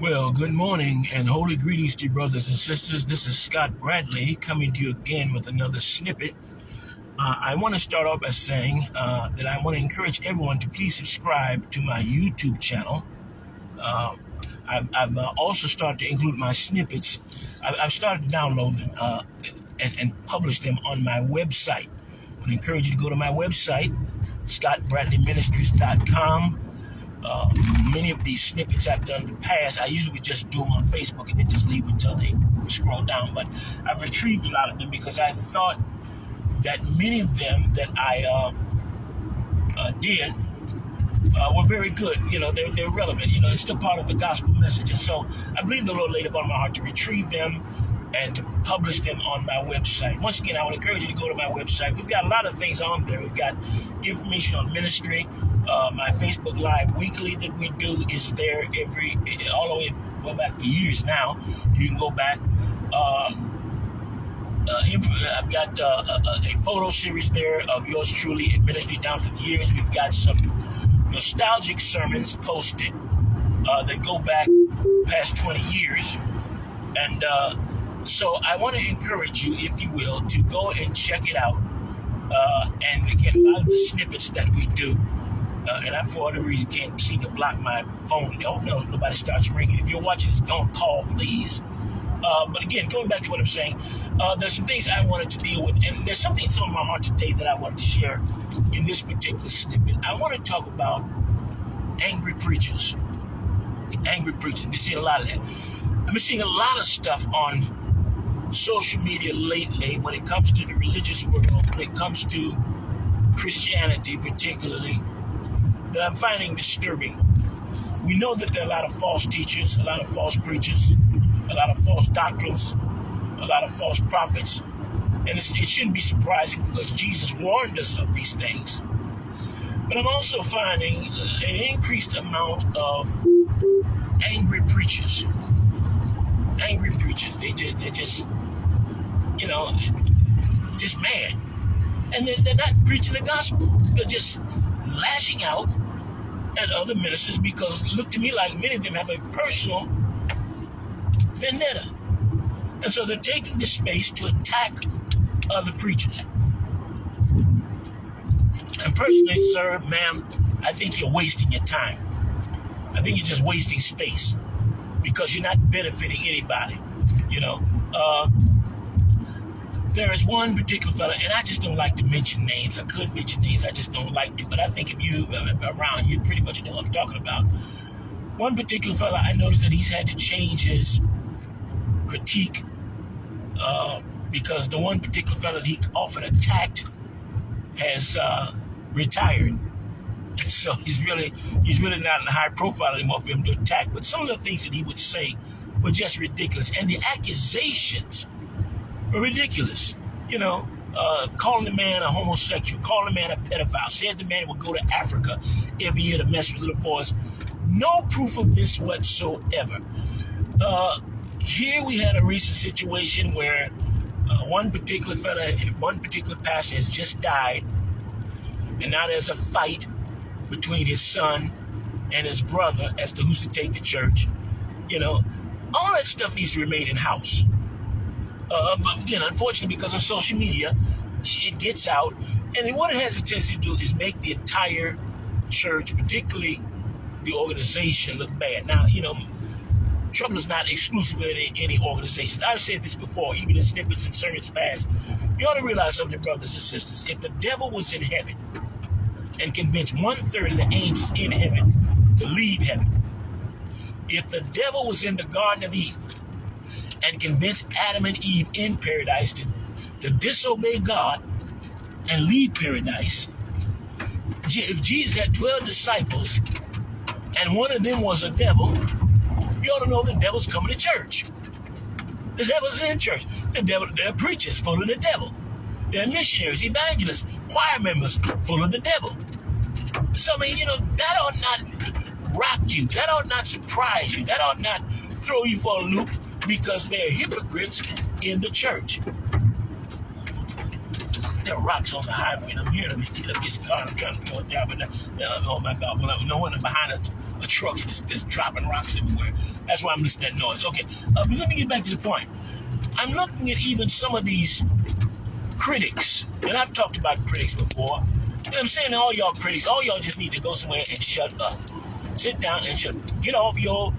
Well, good morning and holy greetings to you, brothers and sisters. This is Scott Bradley coming to you again with another snippet. I want to start off by saying that I want to encourage everyone to please subscribe to my YouTube channel. I've also started to include my snippets. I've started to download them and publish them on my website. I want to encourage you to go to my website, scottbradleyministries.com. Many of these snippets I've done in the past, I usually would just do them on Facebook and then just leave until they scroll down. But I've retrieved a lot of them because I thought that many of them that I did were very good. You know, they're relevant. You know, it's still part of the gospel messages. So I believe the Lord laid upon my heart to retrieve them and to publish them on my website. Once again, I would encourage you to go to my website. We've got a lot of things on there. We've got information on ministry. My Facebook Live weekly that we do is there all the way well back for years now. You can go back. I've got a photo series there of yours truly in ministry down through the years. We've got some nostalgic sermons posted that go back past 20 years. And so I want to encourage you, if you will, to go and check it out. And again, a lot of the snippets that we do. And I, for whatever reason, can't seem to block my phone. Oh, no, nobody starts ringing. If you're watching this, don't call, please. But again, going back to what I'm saying, there's some things I wanted to deal with. And there's something that's on my heart today that I wanted to share in this particular snippet. I want to talk about angry preachers. Angry preachers. I've been seeing a lot of that. I've been seeing a lot of stuff on social media lately when it comes to the religious world, when it comes to Christianity particularly, that I'm finding disturbing. We know that there are a lot of false teachers, a lot of false preachers, a lot of false doctrines, a lot of false prophets. And it shouldn't be surprising because Jesus warned us of these things. But I'm also finding an increased amount of angry preachers. Angry preachers. They're just just mad. And they're not preaching the gospel. They're just lashing out at other ministers because it looked to me like many of them have a personal vendetta. And so they're taking this space to attack other preachers. And personally, sir, ma'am, I think you're wasting your time. I think you're just wasting space because you're not benefiting anybody. There is one particular fella, and I just don't like to mention names. I could mention names, I just don't like to. But I think if you around, you pretty much know what I'm talking about. One particular fella, I noticed that he's had to change his critique because the one particular fella that he often attacked has retired. And so he's really not in a high profile anymore for him to attack. But some of the things that he would say were just ridiculous, and the accusations were ridiculous. Calling the man a homosexual, calling the man a pedophile, said the man would go to Africa every year to mess with little boys. No proof of this whatsoever. Here we had a recent situation where one particular fella, one particular pastor has just died, and now there's a fight between his son and his brother as to who's to take the church. All that stuff needs to remain in-house. But again, unfortunately, because of social media, it gets out. And what it has a tendency to do is make the entire church, particularly the organization, look bad. Now, trouble is not exclusive in any organizations. I've said this before, even in snippets and sermons past. You ought to realize something, brothers and sisters. If the devil was in heaven and convinced 1/3 of the angels in heaven to leave heaven, if the devil was in the Garden of Eden and convinced Adam and Eve in paradise to disobey God and leave paradise, if Jesus had 12 disciples and one of them was a devil, you ought to know the devil's coming to church. The devil's in church. They're preachers full of the devil. They're missionaries, evangelists, choir members full of the devil. So, that ought not rock you. That ought not surprise you. That ought not throw you for a loop because they're hypocrites in the church. There are rocks on the highway, and I'm hearing them get up this car, and I'm trying to go down, but oh my God, no one behind the trucks that's dropping rocks everywhere. That's why I'm listening to that noise. Okay, but let me get back to the point. I'm looking at even some of these critics, and I've talked about critics before. And I'm saying to all y'all critics, all y'all just need to go somewhere and shut up. Sit down and get off your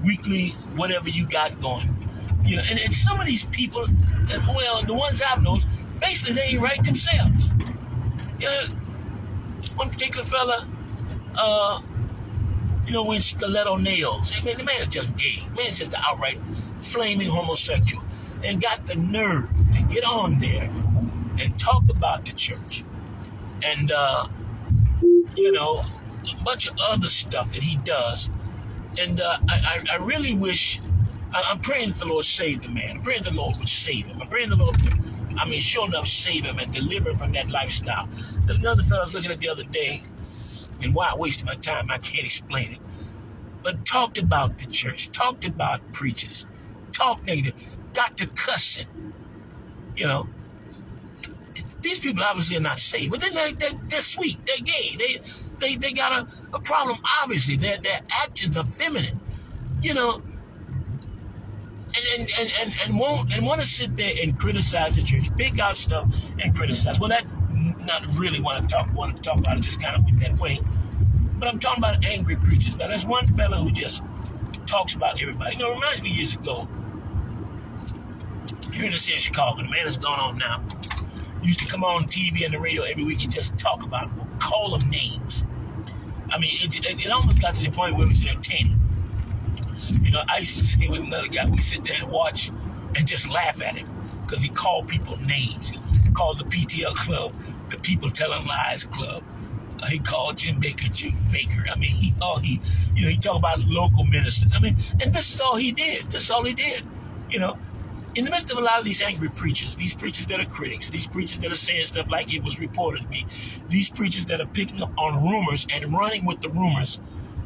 weekly whatever you got going. And some of these people, and well, the ones I've noticed, basically they ain't right themselves. One particular fella, wearing stiletto nails. I mean, the man is just gay. The man is just an outright flaming homosexual, and got the nerve to get on there and talk about the church, and a bunch of other stuff that he does. And I really wish. I'm praying that the Lord save the man. I'm praying the Lord would save him. I'm praying the Lord would, sure enough, save him and deliver him from that lifestyle. There's another fellow I was looking at the other day, and why I wasted my time, I can't explain it. But talked about the church, talked about preachers, talked negative, got to cussing. These people obviously are not saved, but they're sweet, they're gay, they got a problem. Obviously, their actions are feminine, and want to sit there and criticize the church, pick out stuff and criticize. Well, that's not really want to talk about it just kind of with that way. But I'm talking about angry preachers. Now, there's one fellow who just talks about everybody. It reminds me years ago, here in the city of Chicago, the man is gone on now. He used to come on TV and the radio every week and just talk about them, call them names. I mean, it almost got to the point where it was entertaining. I used to say with another guy, we sit there and watch and just laugh at him because he called people names. He called the PTL club the People Telling Lies Club. He called Jim Baker Jim Faker. I mean, he talked about local ministers. I mean, and this is all he did. This is all he did. In the midst of a lot of these angry preachers, these preachers that are critics, these preachers that are saying stuff like it was reported to me, these preachers that are picking up on rumors and running with the rumors,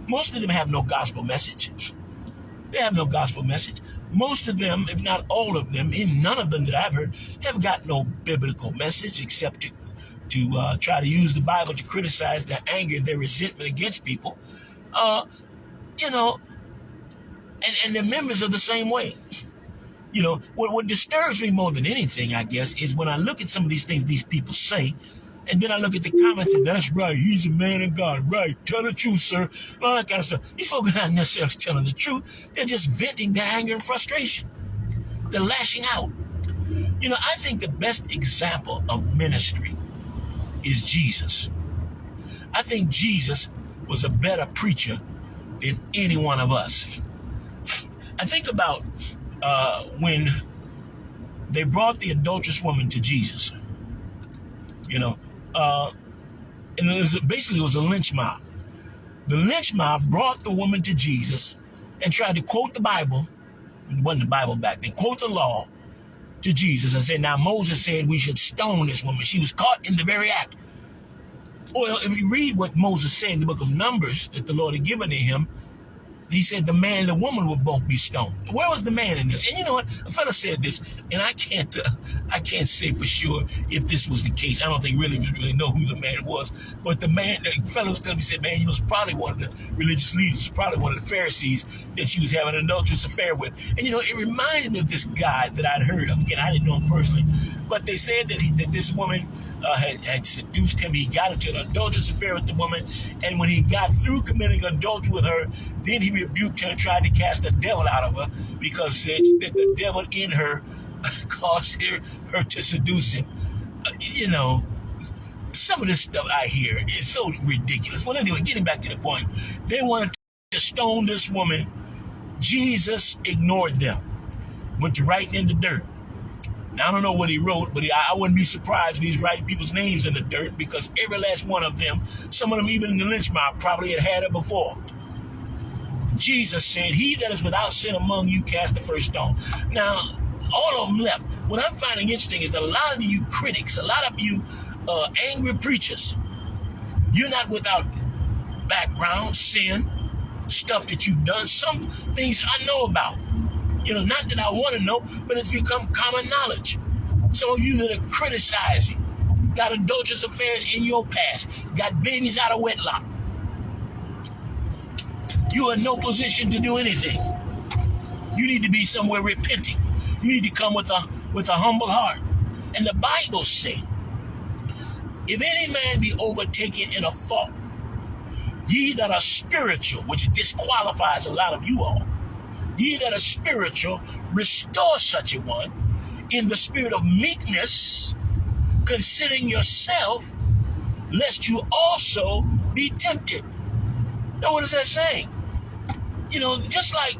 most of them have no gospel message. They have no gospel message. Most of them, if not all of them, and none of them that I've heard, have got no biblical message except to try to use the Bible to criticize their anger, their resentment against people. And they're members of the same way. What disturbs me more than anything, I guess, is when I look at some of these things these people say, and then I look at the comments and that's right, he's a man of God, right, tell the truth, sir, all that kind of stuff. These folks are not necessarily telling the truth. They're just venting their anger and frustration. They're lashing out. I think the best example of ministry is Jesus. I think Jesus was a better preacher than any one of us. I think about when they brought the adulterous woman to Jesus, and it was a lynch mob. The lynch mob brought the woman to Jesus and tried to quote the Bible. It wasn't the Bible back then. Quote the law to Jesus and said, now Moses said we should stone this woman. She was caught in the very act. Well, if you read what Moses said in the book of Numbers that the Lord had given to him, he said the man and the woman would both be stoned. Where was the man in this? And you know what? A fellow said this, and I can't say for sure if this was the case. I don't think really know who the man was. But the fellow was telling me, said, man, was probably one of the religious leaders, probably one of the Pharisees that she was having an adulterous affair with. And it reminds me of this guy that I'd heard of. Again, I didn't know him personally, but they said that this woman had seduced him. He got into an adulterous affair with the woman, and when he got through committing adultery with her, then he rebuked her and tried to cast the devil out of her because that the devil in her caused her to seduce him. Some of this stuff I hear is so ridiculous. Well, anyway, getting back to the point, they wanted to stone this woman. Jesus ignored them, went to writing in the dirt. Now, I don't know what he wrote, but I wouldn't be surprised if he's writing people's names in the dirt because every last one of them, some of them even in the lynch mob, probably had it before. Jesus said, he that is without sin among you cast the first stone. Now, all of them left. What I'm finding interesting is that a lot of you critics, a lot of you angry preachers, you're not without background, sin, stuff that you've done, some things I know about. Not that I want to know, but it's become common knowledge. Some of you that are criticizing, got adulterous affairs in your past, got babies out of wedlock. You are in no position to do anything. You need to be somewhere repenting. You need to come with a humble heart. And the Bible says, if any man be overtaken in a fault, ye that are spiritual, which disqualifies a lot of you all, ye that are spiritual, restore such a one in the spirit of meekness, considering yourself, lest you also be tempted. Now, what is that saying? Just like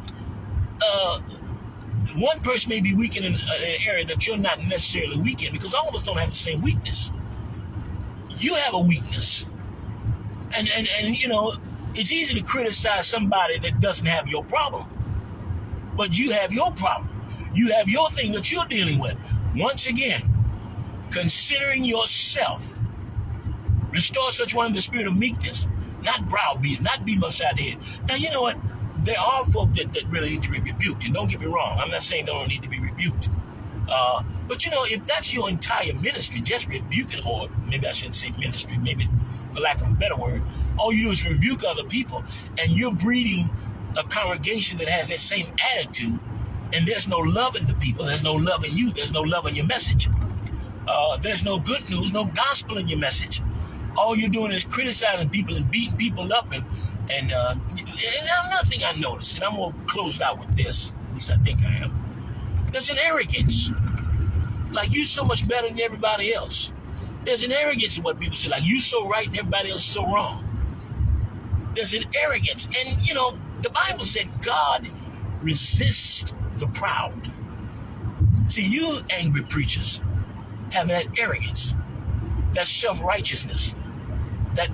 one person may be weak in an area that you're not necessarily weak in, because all of us don't have the same weakness. You have a weakness. And it's easy to criticize somebody that doesn't have your problem. But you have your problem. You have your thing that you're dealing with. Once again, considering yourself, restore such one in the spirit of meekness, not browbeating, not beating upside the head. Now, you know what? There are folk that really need to be rebuked. And don't get me wrong, I'm not saying they don't need to be rebuked. But if that's your entire ministry, just rebuking, or maybe I shouldn't say ministry, maybe for lack of a better word, all you do is rebuke other people, and you're breeding a congregation that has that same attitude, and there's no love in the people, there's no love in you, there's no love in your message. There's no good news, no gospel in your message. All you're doing is criticizing people and beating people up, and another thing I noticed, and I'm going to close it out with this, at least I think I am. There's an arrogance. Like, you so much better than everybody else. There's an arrogance in what people say. Like, you so right and everybody else is so wrong. There's an arrogance. And, the Bible said God resists the proud. See, you angry preachers have that arrogance, that self-righteousness, that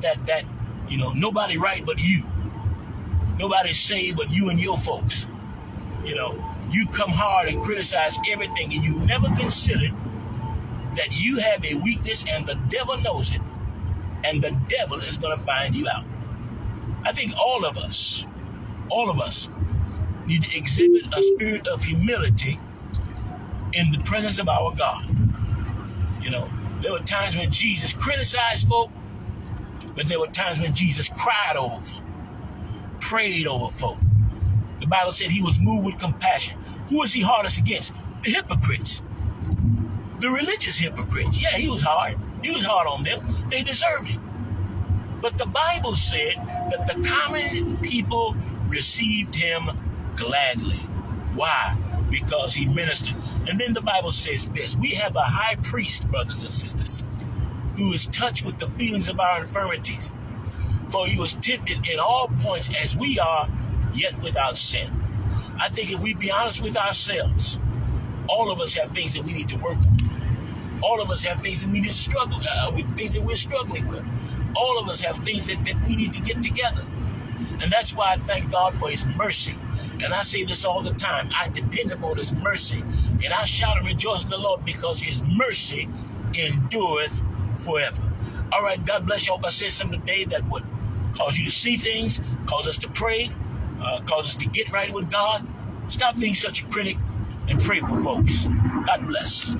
nobody right but you. Nobody saved but you and your folks. You come hard and criticize everything, and you never consider that you have a weakness, and the devil knows it, and the devil is going to find you out. I think all of us need to exhibit a spirit of humility in the presence of our God. There were times when Jesus criticized folk, but there were times when Jesus cried over folk, prayed over folk. The Bible said he was moved with compassion. Who was he hardest against? The hypocrites. The religious hypocrites. Yeah, he was hard. He was hard on them. They deserved it. But the Bible said that the common people received him gladly. Why? Because he ministered. And then the Bible says this: we have a high priest, brothers and sisters, who is touched with the feelings of our infirmities. For he was tempted in all points as we are, yet without sin. I think if we be honest with ourselves, all of us have things that we need to work on. All of us have things that we need to struggle with, things that we're struggling with. All of us have things that we need to get together. And that's why I thank God for his mercy. And I say this all the time: I depend upon his mercy, and I shout and rejoice in the Lord, because his mercy endureth forever. All right, God bless you. I hope I said something today that would cause you to see things, cause us to pray, cause us to get right with God. Stop being such a critic and pray for folks. God bless.